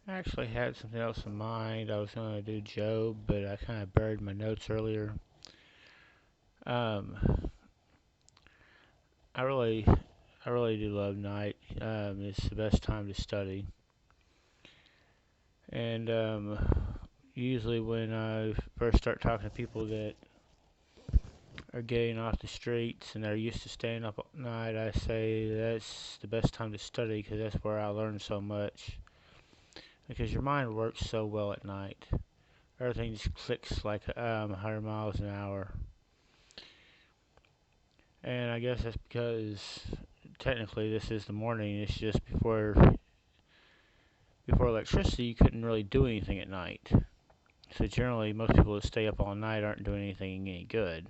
I actually had something else in mind. I was going to do Job, but I kind of buried my notes earlier. Um, I really, I really do love night. It's the best time to study, and usually when I first start talking to people that are getting off the streets and they're used to staying up all night, I say that's the best time to study because that's where I learn so much. Because your mind works so well at night. Everything just clicks like 100 miles an hour. And I guess that's because technically this is the morning. It's just before electricity, you couldn't really do anything at night. So generally, most people that stay up all night aren't doing anything any good.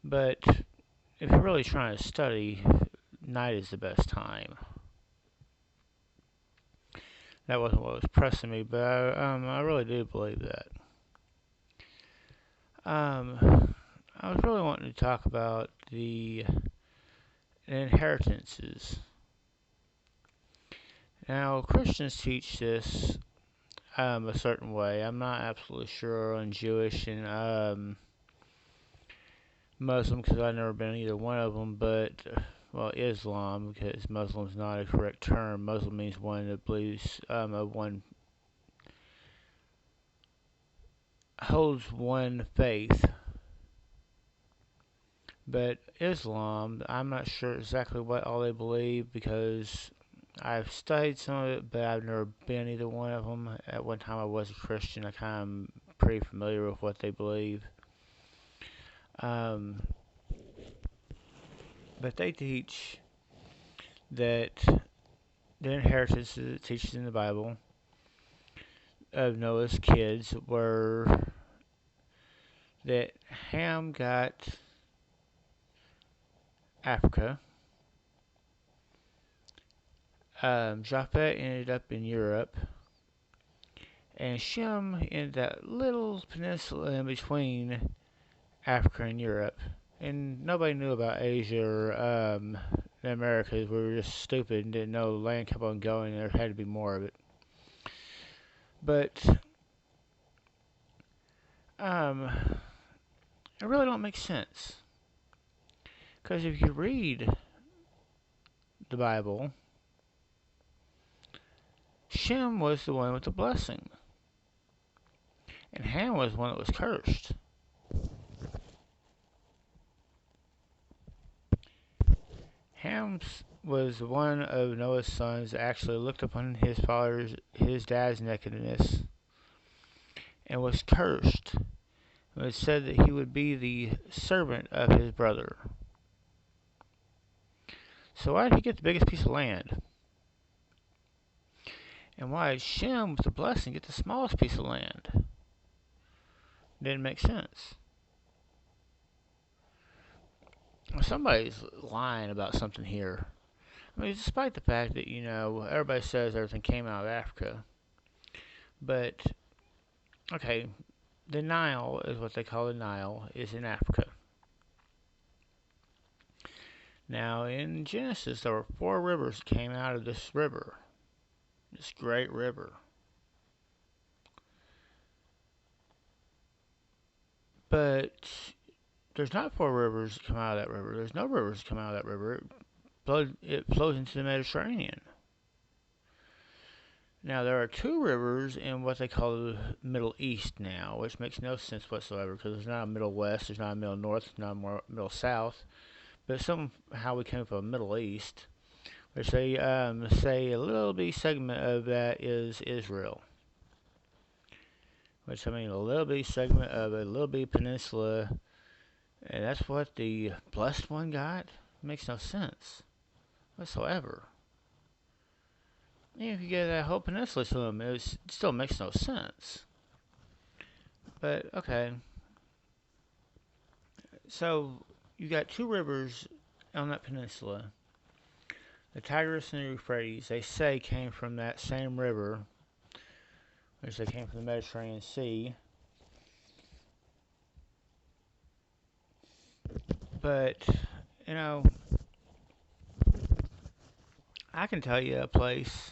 But if you're really trying to study, night is the best time. That wasn't what was pressing me, but I really do believe that. I was really wanting to talk about the inheritances. Now, Christians teach this a certain way. I'm not absolutely sure on Jewish and Muslim because I've never been either one of them, but well, Islam because Muslim's not a correct term. Muslim means one that believes one holds one faith. But Islam, I'm not sure exactly what all they believe because I've studied some of it, but I've never been either one of them. At one time, I was a Christian. I kind of am pretty familiar with what they believe. Um, but they teach that the inheritance that it teaches in the Bible of Noah's kids were that Ham got Africa, Japhet ended up in Europe, and Shem in that little peninsula in between Africa and Europe. And nobody knew about Asia or the Americas. We were just stupid and didn't know the land kept on going and there had to be more of it. But um, it really don't make sense. Because if you read the Bible, Shem was the one with the blessing, and Ham was the one that was cursed. Ham was one of Noah's sons that actually looked upon his dad's nakedness, and was cursed. It was said that he would be the servant of his brother. So why did he get the biggest piece of land? And why did Shem with the blessing get the smallest piece of land? Didn't make sense. Somebody's lying about something here. I mean, despite the fact that, everybody says everything came out of Africa. But, okay, the Nile is what they call the Nile, is in Africa. Now, in Genesis, there were four rivers that came out of this river, this great river. But there's not four rivers that come out of that river. There's no rivers that come out of that river. It flows into the Mediterranean. Now, there are two rivers in what they call the Middle East now, which makes no sense whatsoever because there's not a Middle West, there's not a Middle North, there's not a Middle South. But somehow we came from the Middle East, which they say a little bitty segment of that is Israel. Which, I mean, a little bitty segment of a little bitty peninsula, and that's what the blessed one got? It makes no sense whatsoever. Even if you get that whole peninsula to him, it still makes no sense. But, okay. So, you got two rivers on that peninsula. The Tigris and the Euphrates, they say, came from that same river, which they came from the Mediterranean Sea. But, you know, I can tell you a place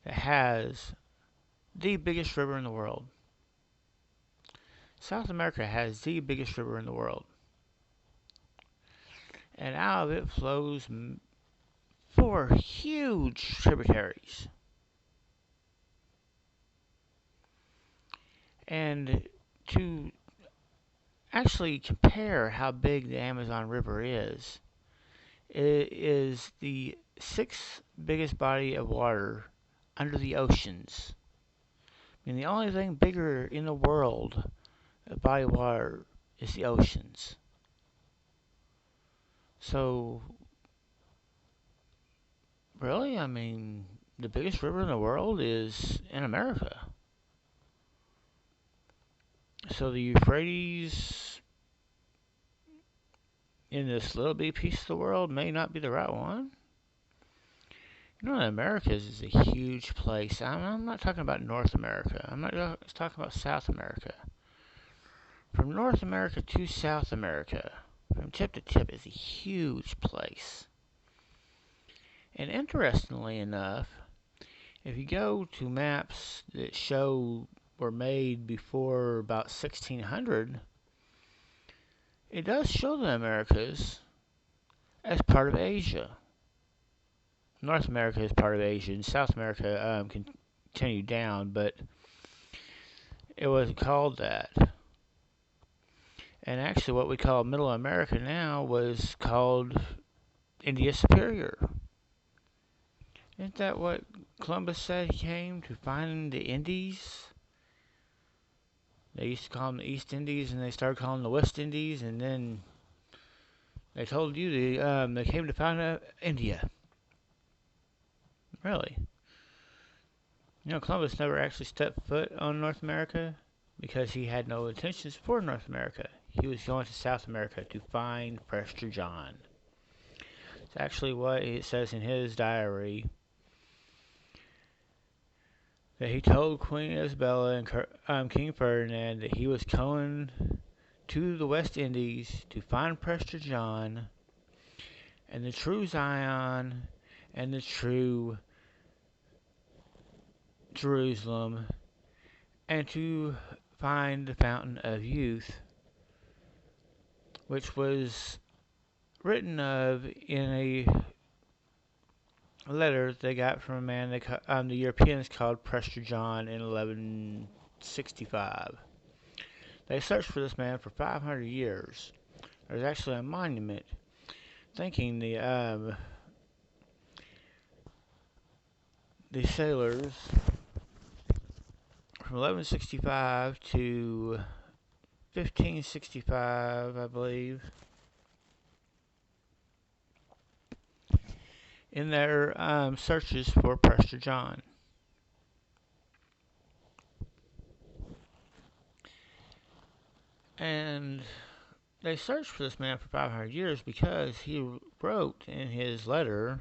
that has the biggest river in the world. South America has the biggest river in the world. And out of it flows four huge tributaries. And to actually compare how big the Amazon River is, it is the sixth biggest body of water under the oceans. I mean, the only thing bigger in the world, a body of water, is the oceans. So, really, I mean, the biggest river in the world is in America. So the Euphrates in this little bitty piece of the world may not be the right one. You know, America is a huge place. I'm not talking about North America. I'm not just talking about South America. From North America to South America, from tip to tip, is a huge place. And interestingly enough, if you go to maps that show were made before about 1600, it does show the Americas as part of Asia. North America is part of Asia, and South America continued down, but it wasn't called that. And actually, what we call Middle America now was called India Superior. Isn't that what Columbus said he came to find the Indies? They used to call them the East Indies, and they started calling them the West Indies, and then they told you they came to find India. Really? You know, Columbus never actually stepped foot on North America because he had no intentions for North America. He was going to South America to find Prester John. It's actually what it says in his diary that he told Queen Isabella and King Ferdinand that he was going to the West Indies to find Prester John and the true Zion and the true Jerusalem, and to find the Fountain of Youth, which was written of in a letter they got from a man the Europeans called Prester John in 1165. They searched for this man for 500 years. There's actually a monument thanking the sailors from 1165 to 1565, I believe, in their searches for Prester John. And they searched for this man for 500 years because he wrote in his letter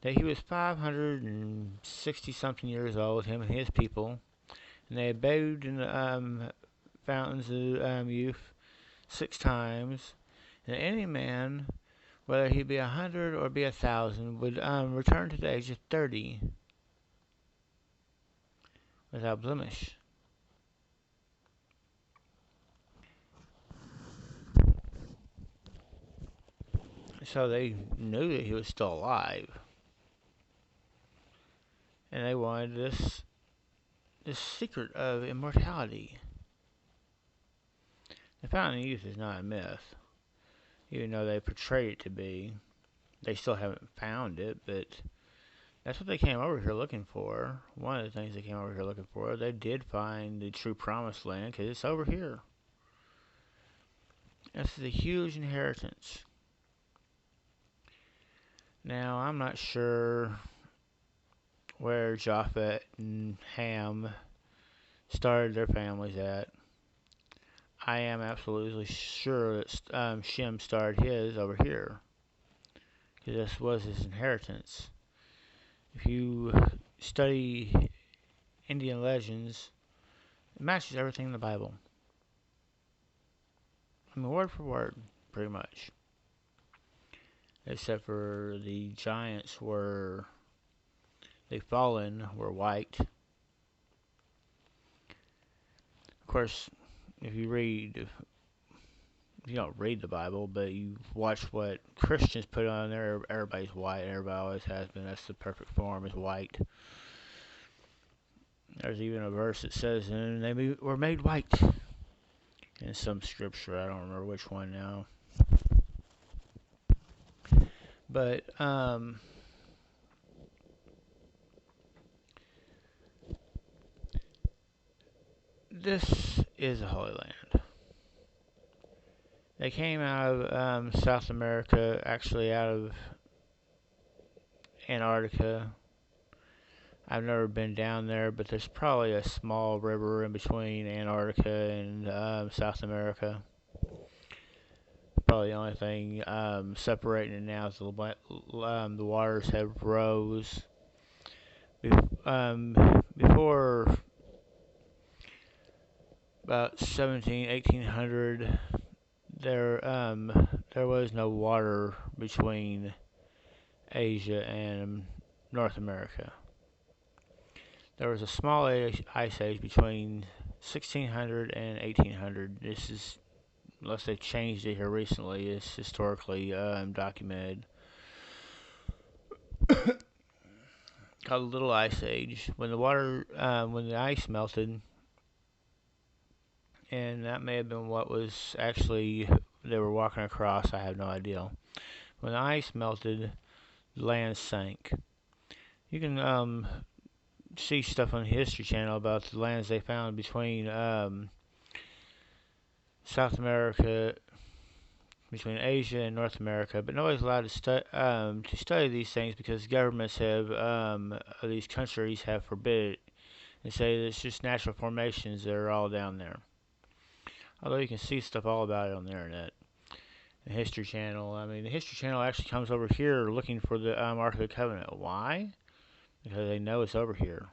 that he was 560 something years old, him and his people, and they had bathed in the fountains of youth 6 times, and any man, whether he be 100 or be 1,000, would return to the age of 30 without blemish. So they knew that he was still alive, and they wanted this secret of immortality. The Fountain of Youth is not a myth, even though they portray it to be. They still haven't found it, but that's what they came over here looking for. One of the things they came over here looking for, they did find the true promised land because it's over here. This is a huge inheritance. Now, I'm not sure where Japhet and Ham started their families at. I am absolutely sure that Shem started his over here, because this was his inheritance. If you study Indian legends, it matches everything in the Bible. I mean, word for word, pretty much. Except for the giants were the fallen were white. Of course, if you read, you don't read the Bible, but you watch what Christians put on there, everybody's white. Everybody always has been. That's the perfect form, is white. There's even a verse that says, and they were made white in some scripture. I don't remember which one now. But, this is a Holy Land. They came out of South America, actually out of Antarctica. I've never been down there, but there's probably a small river in between Antarctica and South America. Probably the only thing separating it now is the waters have rose. Before about 1800, there was no water between Asia and North America. There was a small ice age between 1600 and 1800. This is, unless they changed it here recently, it's historically documented. Called the Little Ice Age. When the ice melted, and that may have been what was actually they were walking across. I have no idea. When the ice melted, the land sank. You can see stuff on the History Channel about the lands they found between South America, between Asia and North America, but nobody's allowed to study these things because governments of these countries have forbid it and say that it's just natural formations that are all down there. Although you can see stuff all about it on the internet. The History Channel. I mean, the History Channel actually comes over here looking for the Ark of the Covenant. Why? Because they know it's over here.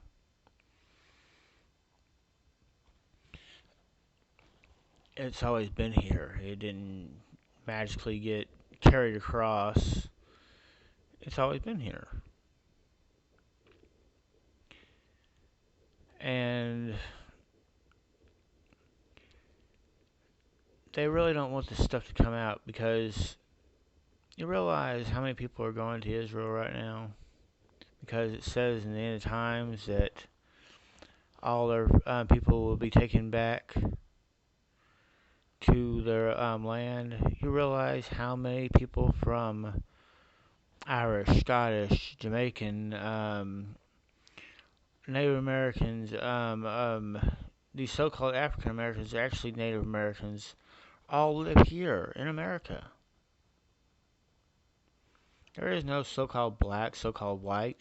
It's always been here. It didn't magically get carried across. It's always been here. And they really don't want this stuff to come out because you realize how many people are going to Israel right now? Because it says in the end of times that all their people will be taken back to their land. You realize how many people from Irish, Scottish, Jamaican, Native Americans, these so-called African Americans, actually Native Americans, all live here in America. There is no so-called black, so-called white.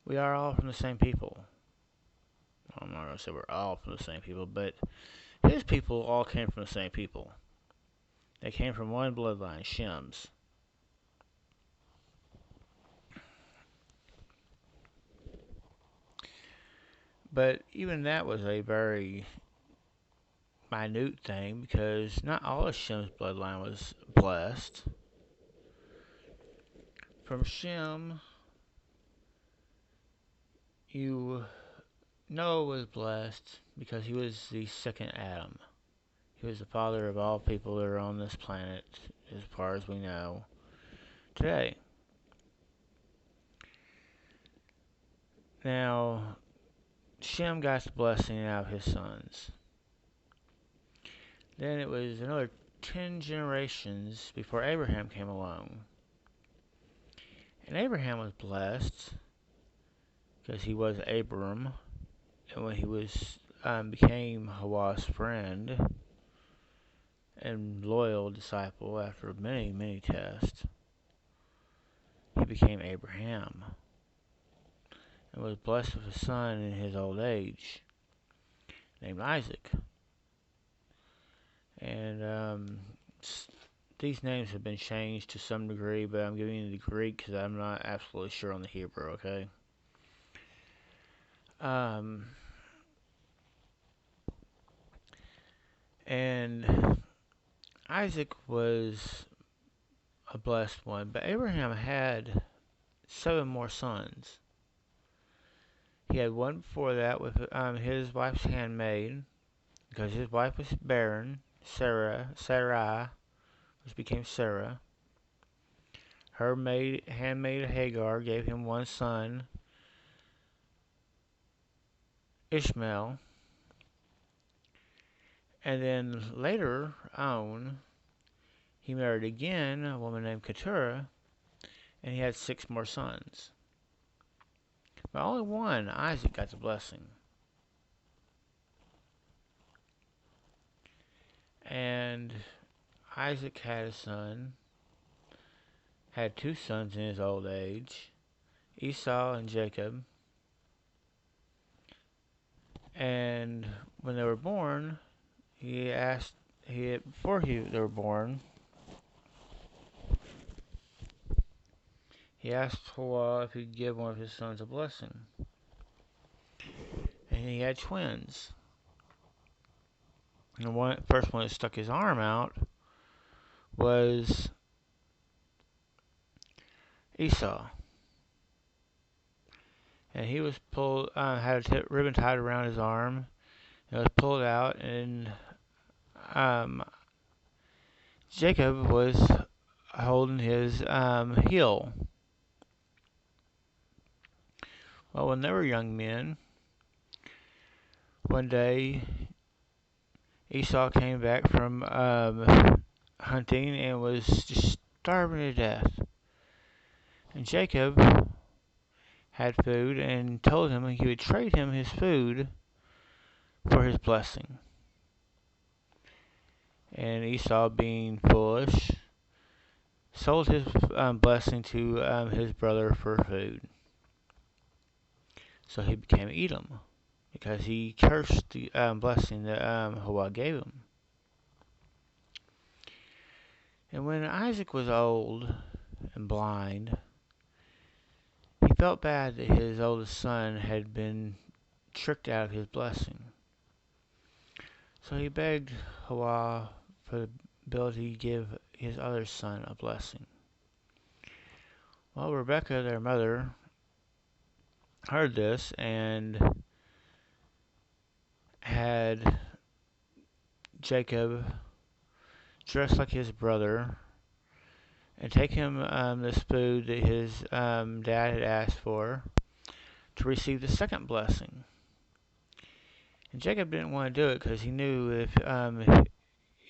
We are all from the same people. Well, I'm not going to say we're all from the same people, but his people all came from the same people. They came from one bloodline, Shem's. But even that was a very minute thing because not all of Shem's bloodline was blessed. From Shem, Noah was blessed because he was the second Adam. He was the father of all people that are on this planet, as far as we know today. Now, Shem got the blessing out of his sons. Then it was another 10 generations before Abraham came along. And Abraham was blessed because he was Abram, and when he became Hawa's friend and loyal disciple after many, many tests, he became Abraham and was blessed with a son in his old age named Isaac. And these names have been changed to some degree, but I'm giving you the Greek because I'm not absolutely sure on the Hebrew, okay? And Isaac was a blessed one, but Abraham had 7 more sons. He had one before that with his wife's handmaid, because his wife was barren, Sarai, which became Sarah. Her handmaid Hagar gave him one son, Ishmael. And then later on, he married again a woman named Keturah, and he had 6 more sons. But only one, Isaac, got the blessing. And Isaac had 2 sons in his old age, Esau and Jacob. And when they were born, before they were born, he asked Hua if he could give one of his sons a blessing. And he had twins. And the first one that stuck his arm out was Esau. And he was had a ribbon tied around his arm. It was pulled out, and Jacob was holding his heel. Well, when they were young men, one day Esau came back from hunting and was just starving to death. And Jacob had food and told him he would trade him his food for his blessing. And Esau, being foolish, sold his blessing to his brother for food. So he became Edom, because he cursed the blessing that Hua gave him. And when Isaac was old and blind, he felt bad that his oldest son had been tricked out of his blessing. So he begged Hua for the ability to give his other son a blessing. Well, Rebekah, their mother, heard this and had Jacob dress like his brother and take him this food that his dad had asked for to receive the second blessing. And Jacob didn't want to do it because he knew if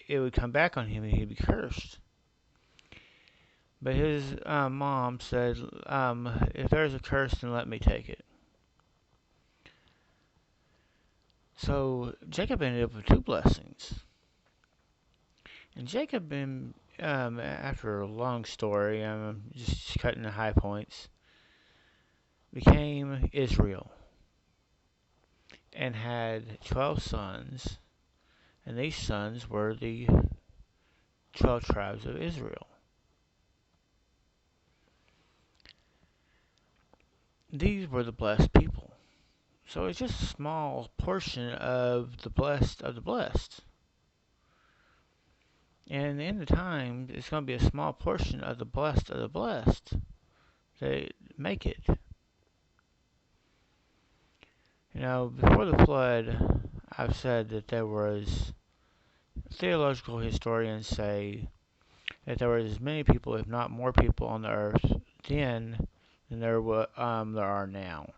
it would come back on him and he'd be cursed. But his mom said, if there's a curse, then let me take it. So Jacob ended up with 2 blessings. And Jacob, after a long story, I'm just cutting the high points, became Israel and had 12 sons. And these sons were the 12 tribes of Israel. These were the blessed people. So it's just a small portion of the blessed of the blessed. And in the end of time, it's going to be a small portion of the blessed that make it. You know, before the flood, I've said that there was, theological historians say that there was as many people, if not more people, on the earth then than there are now.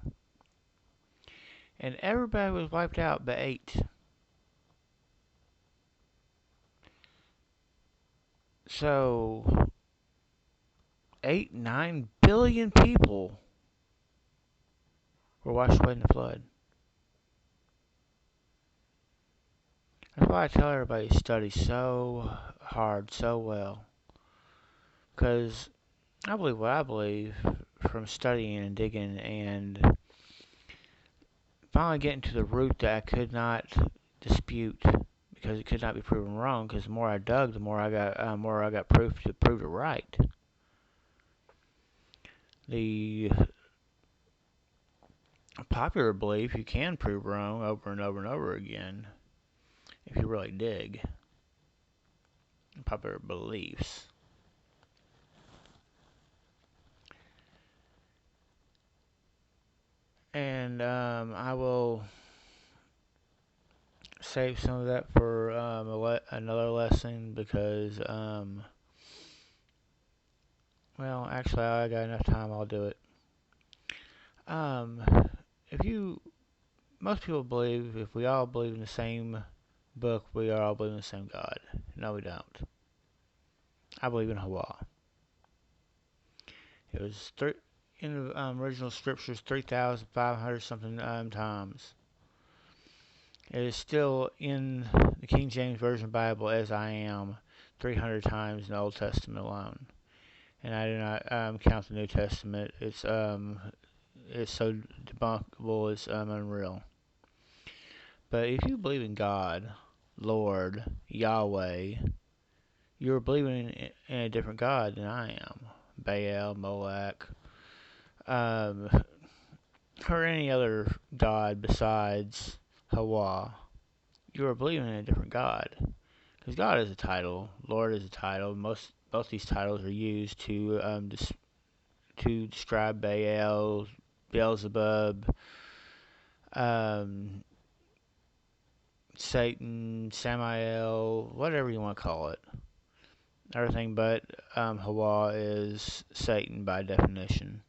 And everybody was wiped out but 8. So 9 billion people were washed away in the flood. That's why I tell everybody to study so hard, so well. Because I believe what I believe from studying and digging and finally getting to the root that I could not dispute because it could not be proven wrong. Because the more I dug, the more I got proof to prove it right. The popular belief you can prove wrong over and over and over again if you really dig. Popular beliefs. And I will save some of that for another lesson because, well, actually, I got enough time. I'll do it. Um, if you, most people believe if we all believe in the same book, we all believe in the same God. No, we don't. I believe in Hawa. It was in the original scriptures 3,500 something times. It is still in the King James Version Bible as I am 300 times in the Old Testament alone. And I do not count the New Testament. It's so debunkable, it's unreal. But if you believe in God, Lord, Yahweh, you're believing in a different God than I am. Baal, Molech, um, or any other God besides Hawa. You are believing in a different God. Because God is a title, Lord is a title. Both these titles are used to describe Baal, Beelzebub, um, Satan, Samael, whatever you want to call it. Everything but Hawa is Satan by definition.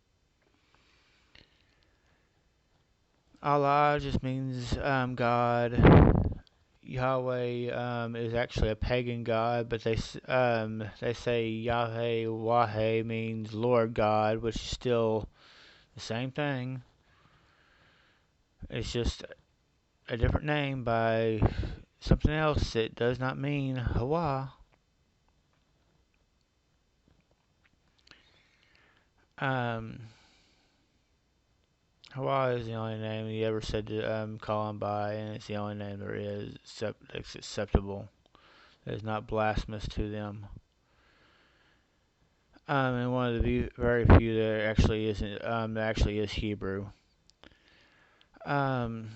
Allah just means God. Yahweh is actually a pagan god, but they say Yahweh Wahe means Lord God, which is still the same thing. It's just a different name by something else. It does not mean Hawa. Um, Hawa is the only name he ever said to call him by, and it's the only name there is that's acceptable. That is not blasphemous to them. And one of the very few that actually isn't that actually is Hebrew. Um,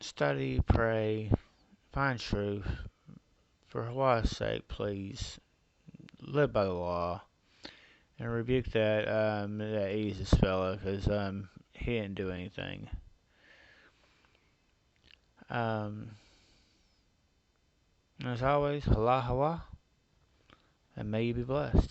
Study, pray, find truth. For Hawa's sake, please live by the law and rebuke that Jesus fella because he didn't do anything. Um, as always, Hala Hawa, and may you be blessed.